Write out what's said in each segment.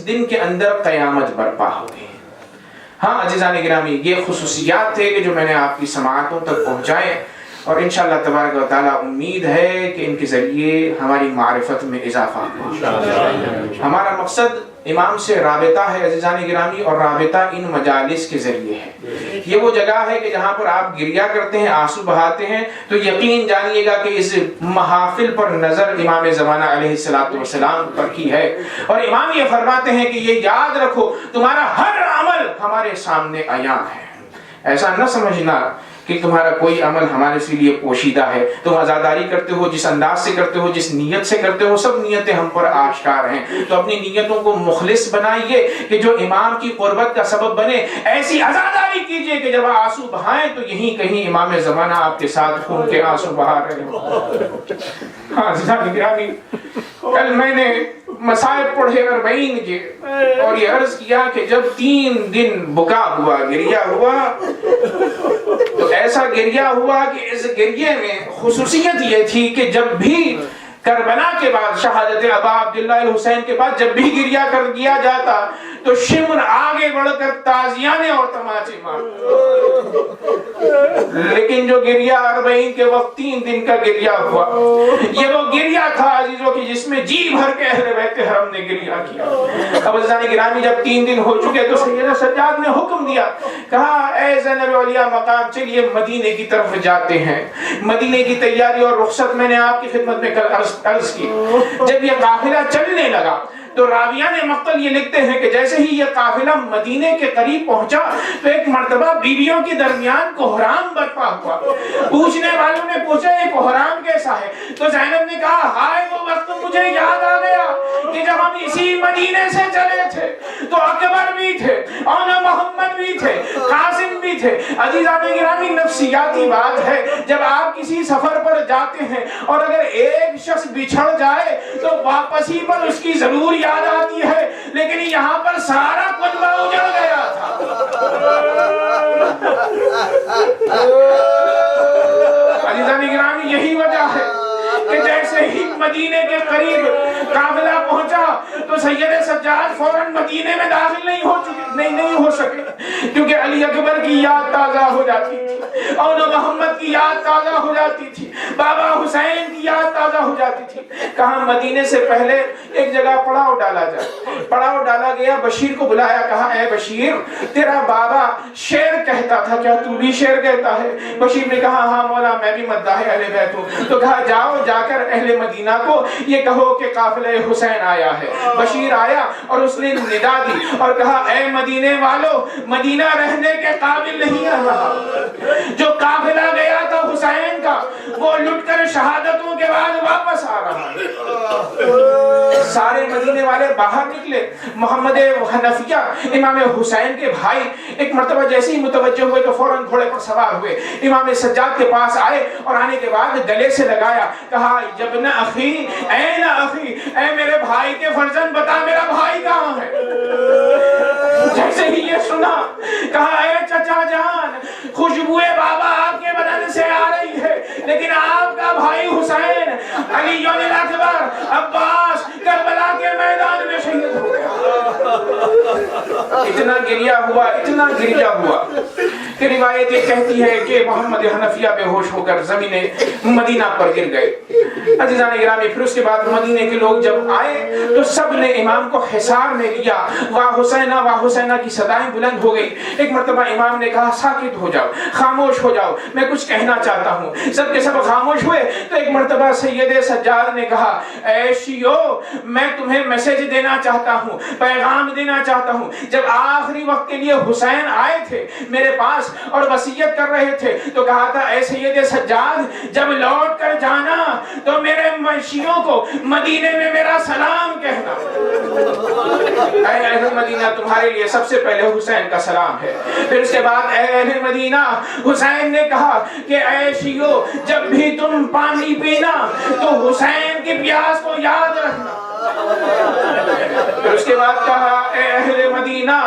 اس دن کے اندر قیامت برپا ہوگی۔ ہاں عزیزان گرامی، یہ خصوصیات تھے کہ جو میں نے آپ کی سماعتوں تک پہنچائے، اور انشاءاللہ تبارک و تعالیٰ امید ہے کہ ان کے ذریعے ہماری معرفت میں اضافہ ہوگا۔ ہمارا مقصد امام سے رابطہ ہے عزیزان گرامی، اور رابطہ ان مجالس کے ذریعے ہے۔ یہ وہ جگہ ہے کہ جہاں پر آپ گریہ کرتے ہیں، آنسو بہاتے ہیں، تو یقین جانیے گا کہ اس محافل پر نظر امام زمانہ علیہ السلام پر کی ہے، اور امام یہ فرماتے ہیں کہ یہ یاد رکھو تمہارا ہر عمل ہمارے سامنے عیاں ہے۔ ایسا نہ سمجھنا کہ تمہارا کوئی عمل ہمارے سے لیے پوشیدہ ہے، تم عزاداری کرتے ہو، جس انداز سے کرتے ہو، جس نیت سے کرتے ہو، سب نیتیں ہم پر آشکار ہیں۔ تو اپنی نیتوں کو مخلص بنائیے کہ جو امام کی قربت کا سبب بنے۔ ایسی عزاداری کیجئے کہ جب آنسو بہائیں تو یہیں کہیں امام زمانہ آپ کے ساتھ خون کے آنسو بہا رہے ہوں۔ ہاں گرامی، کل میں نے مصائب پڑھے 40 کے، اور یہ عرض کیا کہ جب 3 دن بکا ہوا، گریہ ہوا، تو ایسا گریہ ہوا کہ اس گریہ میں خصوصیت یہ تھی کہ جب بھی کربلا کے بعد شہادت ابا عبداللہ الحسین کے بعد جب بھی گریہ کر دیا جاتا تو شمر آگے بڑھ کر تازیانے اور تماچے مارتے، لیکن جو گریہ 40 کے وقت 3 دن کا گریہ ہوا، یہ وہ گریہ تھا عزیزوں کی جس میں جی بھر کے اہل بیت حرم نے گریہ کیا۔ اب عزیزان گرامی، جب 3 دن ہو چکے تو سیدنا سجاد نے حکم دیا، کہا اے زینب اولیاء مقام، چلیے مدینے کی طرف جاتے ہیں۔ مدینے کی تیاری اور رخصت میں نے آپ کی خدمت میں کل عرض کی۔ جب یہ قافلہ چلنے لگا تو راویان مقتل یہ لکھتے ہیں کہ جیسے ہی یہ قافلہ مدینے کے قریب پہنچا تو ایک مرتبہ بیویوں کے درمیان کوہرام برپا ہوا۔ پوچھنے والوں نے پوچھا یہ کوہرام کیسا ہے؟ تو زینب نے کہا ہائے وہ وقت مجھے یاد آ گیا کہ جب ہم اسی مدینے سے چلے تھے تو اکبر بھی تھے، اور محمد بھی تھے، قاسم بھی تھے۔ عزیزان گرامی، نفسیاتی بات ہے، جب آپ کسی سفر پر جاتے ہیں اور اگر ایک شخص بچھڑ جائے تو واپسی پر اس کی ضرور یاد آتی ہے، لیکن یہاں پر سارا قطبہ اجڑ گیا تھا۔ عزیزان گرامی، یہی وجہ ہے کہ جیسے ہی مدینے کے قریب قافلہ پہنچا تو سید سجاد فوراً مدینے میں داخل نہیں ہو سکے، کیونکہ علی اکبر کی یاد تازہ ہو جاتی تھی، اور محمد کی یاد تازہ ہو جاتی تھی، بابا حسین کی یاد تازہ ہو جاتی تھی۔ کہاں مدینے سے پہلے ایک جگہ پڑاؤ ڈالا جائے۔ پڑاؤ ڈالا گیا، بشیر کو بلایا، کہا اے بشیر، تیرا بابا شعر کہتا تھا، کیا تو بھی شعر کہتا ہے؟ بشیر نے کہا ہاں مولا، میں بھی مداح اہل بیت ہوں۔ تو کہا جاؤ، جا کر اہل مدینہ کو یہ کہو کہ قافلہ حسین آیا ہے۔ بشیر آیا اور اس نے ندا دی اور کہا اے مدینے والو، مدینہ رہنے کے قابل نہیں رہا۔ جو قافلہ گیا تھا حسین کا، وہ لٹ کر شہادتوں کے بعد واپس آ رہا ہے۔ سارے مدینے والے باہر نکلے۔ محمد حنفیہ امام حسین کے بھائی ایک مرتبہ جیسے ہی متوجہ ہوئے تو فوراً گھوڑے پر سوار ہوئے، امام سجاد کے پاس آئے اور آنے کے بعد گلے سے لگایا، کہا جبن اخی، اے نا اخی، اے میرے بھائی کے فرزند، بتا میرا بھائی کہاں ہے؟ جیسے ہی یہ سنا کہا اے چچا جان، خوشبوئے بابا آپ کے بدن سے آ رہی ہے، لیکن آپ کا بھائی حسین علی الاکبر عباس کربلا کے میدان میں شہید ہو گیا۔ اتنا گریہ ہوا کہ روایت یہ کہتی ہے کہ محمد حنفیہ بے ہوش ہو کر زمین مدینہ پر گر گئے۔ عزیزان گرامی، پھر اس کے بعد مدینے کے لوگ جب آئے تو سب نے امام کو حصار میں لیا، واہ حسینہ واہ حسینہ کی صدائیں بلند ہو گئی۔ ایک مرتبہ امام نے کہا ساکت ہو جاؤ، خاموش ہو جاؤ، میں کچھ کہنا چاہتا ہوں۔ سب کے سب خاموش ہوئے تو ایک مرتبہ سید سجاد نے کہا اے شیعو، میں تمہیں میسج دینا چاہتا ہوں، پیغام دینا چاہتا ہوں۔ جب آخری وقت کے لیے حسین آئے تھے میرے پاس اور وصیت کر رہے تھے تو کہا تھا اے سید سجاد، جب لوٹ کر جانا تو میرے شیعوں کو مدینے میں میرا سلام کہنا۔ اے اہل مدینہ، تمہارے لیے سب سے پہلے حسین کا سلام ہے۔ پھر اس کے بعد اے اہل مدینہ، حسین نے کہا کہ اے شیعو، جب بھی تم پانی پینا تو حسین کی پیاس کو یاد رکھنا۔ پھر اس کے بعد کہا اے اہل مدینہ،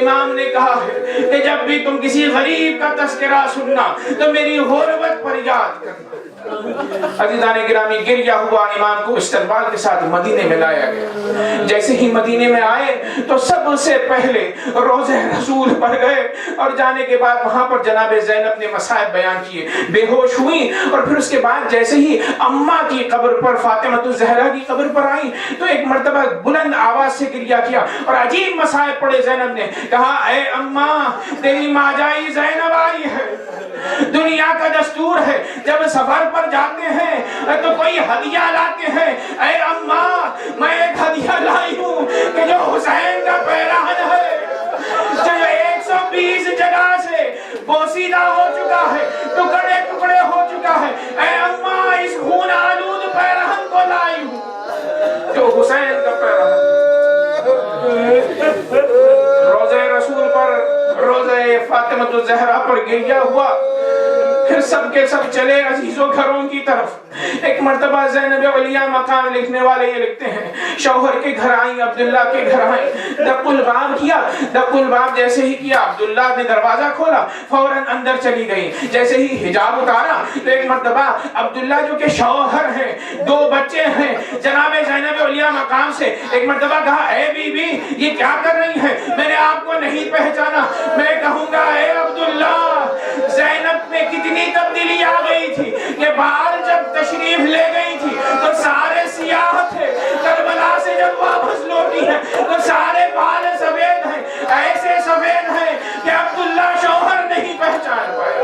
امام نے کہا ہے کہ جب بھی تم کسی غریب کا تذکرہ سننا تو میری غربت پر یاد کرنا۔ عزیزان گرامی گریہ ہوا، امام کو استقبال کے ساتھ مدینے میں لایا گیا۔ جیسے ہی مدینے میں آئے تو سب سے پہلے روضہ رسول پر گئے، اور جانے کے بعد وہاں پر جناب زینب نے مصائب بیان کیے، بے ہوش ہوئی، اور پھر اس کے بعد جیسے ہی اماں کی قبر پر، فاطمہ الزہرا کی قبر پر آئی تو ایک مرتبہ بلند آواز سے گریہ کیا اور عجیب مصائب پڑے۔ زینب نے کہا اے اماں، تیری ماجائی زینب آئی ہے۔ دنیا کا دستور ہے جب سفر پر جاتے ہیں تو کوئی ہدیہ لاتے ہیں۔ اے اماں، میں ایک ہدیہ لائی ہوں کہ جو حسین کا پیراہن ہے، جو 120 جگہ سے بوسیدہ ہو چکا ہے، ٹکڑے ٹکڑے ہو چکا ہے۔ اے اماں، اس خون آلود پیراہن کو لائی ہوں جو حسین کا پیراہن۔ روضہ رسول پر، روضہ فاطمہ الزہرا پر گریہ ہوا، پھر سب کے سب چلے عزیزوں گھروں کی طرف۔ ایک مرتبہ زینب علیہ مقام لکھنے والے یہ لکھتے ہیں، شوہر کے گھر آئیں، عبداللہ کے گھر آئیں، دق الباب کیا، دق الباب جیسے ہی کیا، عبداللہ نے دروازہ کھولا، فوراً اندر چلی گئی۔ جیسے ہی حجاب اتارا تو ایک مرتبہ عبداللہ جو کہ شوہر ہیں، 2 بچے ہیں جناب زینب علیہ مقام سے، ایک مرتبہ کہا اے بی بی یہ کیا کر رہی ہیں، میں نے آپ کو نہیں پہچانا۔ میں کہوں گا اے عبداللہ، زینب میں کتنی تبدیلی آ گئی تھی کہ باہر جب تشریف لے گئی تھی تو سارے سیاہ تھے، کربلا سے جب واپس لوٹی ہیں تو سارے بال سفید ہیں، ایسے سفید ہیں کہ عبداللہ شوہر نہیں پہچان پایا۔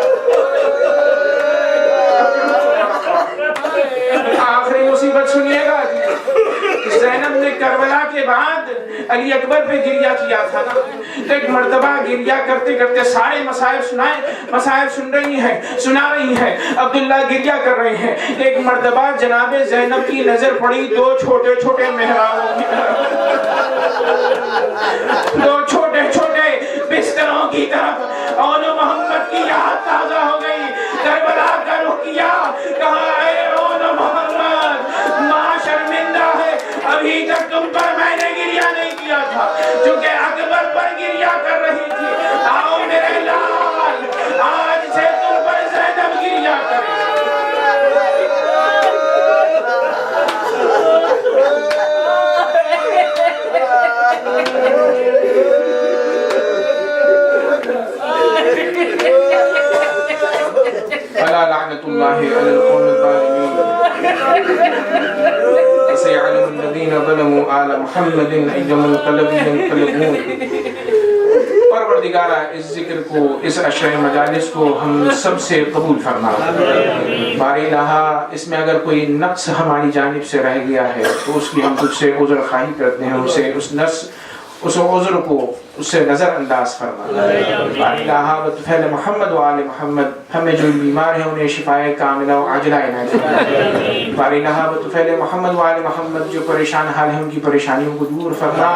آخری مصیبت سنیے گا، زینب نے کربلا کے بعد علی اکبر پہ گریہ کیا تھا نا، تو ایک مرتبہ گریہ کرتے کرتے سارے مصائب سنائے، مصائب سن رہی ہیں، سنا رہی ہیں، عبداللہ گریہ کر رہے ہیں۔ ایک مرتبہ جناب زینب کی نظر پڑی 2 چھوٹے چھوٹے محرابوں کی طرف، 2 چھوٹے چھوٹے بستروں کی طرف، اور محمد کی یاد تازہ ہو گئی، کربلا کا رخ کیا، کہا اے اون محمد، ماں شرمندہ ہے، ابھی تک تم پر میں نے گریہ نہیں کیا تھا، چونکہ اکبر پر گریہ کر رہی تھی، آؤ میرے لال، آج سے تم پر زینب گریہ کرے۔ الا لعنت اللہ علی القوم الظالمین وسيعلم الذين ظلموا آل محمد أي منقلب ينقلبون۔ پروردگارہ اس ذکر کو، اس عشر مجالس کو ہم سب سے قبول فرما۔ باری الہ، اس میں اگر کوئی نقص ہماری جانب سے رہ گیا ہے تو اس کی ہم تجھ سے عذر خواہی کرتے ہیں، اسے اس نقص، اس عذر کو اس سے نظر انداز فرما۔ باری الہ بطفیل محمد و آل محمد، ہمیں جو بیمار ہیں انہیں شفائے کاملہ و عاجلہ عنایت فرما۔ باری الہ بطفیل محمد و آل محمد، جو پریشان حال ہیں ان کی پریشانیوں کو دور فرما۔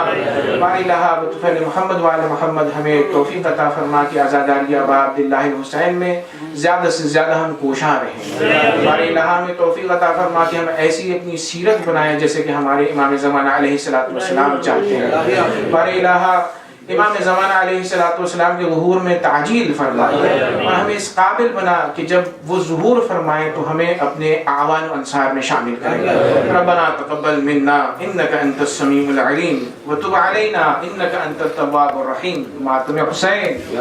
باری الہ بطفیل محمد و آل محمد، ہمیں توفیق عطا فرما کہ آزاداری آبا عبداللہ الحسین میں زیادہ سے زیادہ ہم کوشاں رہیں۔ باری الہ ہمیں توفیق عطا فرما کہ ہم ایسی اپنی سیرت بنائیں جیسے کہ ہمارے امام زمانہ علیہ السلام چاہتے ہیں۔ باری الہ امام زمانہ علیہ السلام کے ظہور میں تعجیل فرمائے، اور ہمیں اس قابل بنا کہ جب وہ ظہور فرمائے تو ہمیں اپنے اعوان و انصار میں شامل کریں۔ ربنا تقبل منا انک انت السمیع العلیم وتب علینا انک انت التواب الرحیم۔ ماتم حسین۔